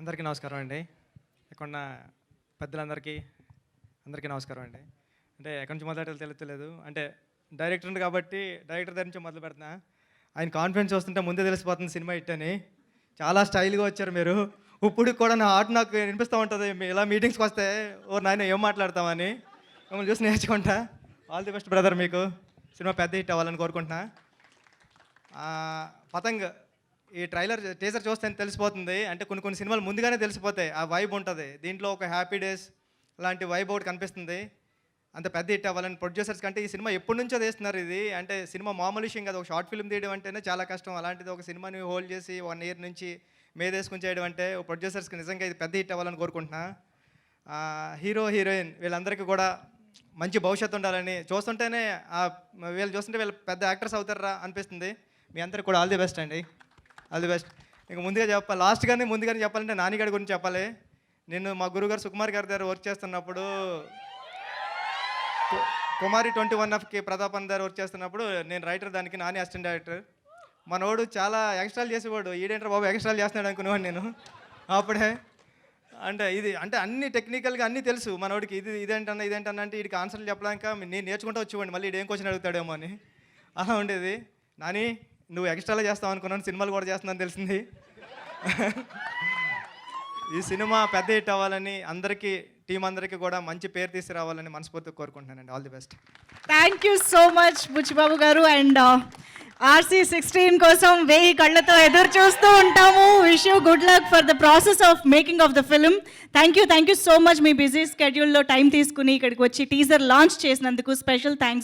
అందరికీ నమస్కారం అండి. ఇక్కడ పెద్దలందరికీ అందరికీ నమస్కారం అండి. అంటే ఎక్కడి నుంచి మొదలెట్టాలో తెలుస్తలేదు. అంటే డైరెక్టర్ కాబట్టి డైరెక్టర్ దగ్గర నుంచి మొదలు పెడుతున్నా. ఆయన కాన్ఫిడెన్స్ చూస్తుంటే ముందే తెలిసిపోతుంది సినిమా హిట్ అని. చాలా స్టైల్గా వచ్చారు మీరు. ఇప్పటికి కూడా నా ఆర్ట్ నాకు వినిపిస్తూ ఉంటుంది. ఇలా మీటింగ్స్కి వస్తే ఓ నాయన ఏం మాట్లాడతామని మిమ్మల్ని చూసి నేర్చుకుంటా. ఆల్ ది బెస్ట్ బ్రదర్, మీకు సినిమా పెద్ద హిట్ అవ్వాలని కోరుకుంటున్నా. పతంగ్ ఈ టీజర్ చూస్తే తెలిసిపోతుంది. అంటే కొన్ని సినిమాలు ముందుగానే తెలిసిపోతాయి, ఆ వైబ్ ఉంటుంది. దీంట్లో ఒక హ్యాపీ డేస్ లాంటి వైబ్ ఒకటి కనిపిస్తుంది. అంత పెద్ద హిట్ అవ్వాలని ప్రొడ్యూసర్స్ కంటే ఈ సినిమా ఎప్పటి నుంచో తీస్తున్నారు. ఇది అంటే సినిమా మామూలు విషయం కాదు. ఒక షార్ట్ ఫిల్మ్ తీయడం అంటేనే చాలా కష్టం. అలాంటిది ఒక సినిమాని హోల్డ్ చేసి 1 year నుంచి మేదేసుకుని చేయడం అంటే ప్రొడ్యూసర్స్కి నిజంగా ఇది పెద్ద హిట్ అవ్వాలని కోరుకుంటున్నా. హీరో హీరోయిన్ వీళ్ళందరికీ కూడా మంచి భవిష్యత్తు ఉండాలని చూస్తుంటేనే వీళ్ళు చూస్తుంటే వీళ్ళు పెద్ద యాక్టర్స్ అవుతారా అనిపిస్తుంది. మీ అందరికి కూడా ఆల్ ది బెస్ట్ అండి. All the best. ఇంక ముందుగా ముందుగానే చెప్పాలంటే నానిగాడి గురించి చెప్పాలి. నేను మా గురుగారు సుకుమార్ గారి దగ్గర వర్క్ చేస్తున్నప్పుడు, కుమారి 21Fకి ప్రతాపన్ దగ్గర వర్క్ చేస్తున్నప్పుడు నేను రైటర్, దానికి నాని అసిస్టెంట్ డైరెక్టర్. మనోడు చాలా ఎక్స్ట్రాలు చేసేవాడు. ఈడేంటర్ బాబు ఎక్స్ట్రాలు చేస్తున్నాడు అనుకునేవాడు నేను అప్పుడే. అంటే అన్ని టెక్నికల్గా అన్నీ తెలుసు మనోడికి. ఇదేంటన్నా అంటే వీడికి ఆన్సర్లు చెప్పడాక నేను నేర్చుకుంటూ వచ్చేవాడిని. మళ్ళీ ఇదేం క్వశ్చన్ అడుగుతాడేమో అని అలా ఉండేది. నాని నువ్వు ఎక్స్ట్రాలో చేస్తావు అనుకున్నాను, సినిమాలు కూడా చేస్తున్నాను తెలిసింది. ఈ సినిమా పెద్ద హిట్ అవ్వాలని టీం అందరికీ కూడా మంచి పేరు తీసుకురావాలని మనస్ఫూర్తిగా కోరుకుంటున్నానండి. All the best. Thank you so much Buchibabu గారు. అండ్ RC16 కోసం 1000 కళ్ళతో ఎదురు చూస్తూ ఉంటాము. Wish you good luck for the process of making of the film. Thank you so much. మీ బిజీ స్కెడ్యూల్లో టైం తీసుకుని ఇక్కడికి వచ్చి టీజర్ లాంచ్ చేసినందుకు స్పెషల్ థ్యాంక్స్.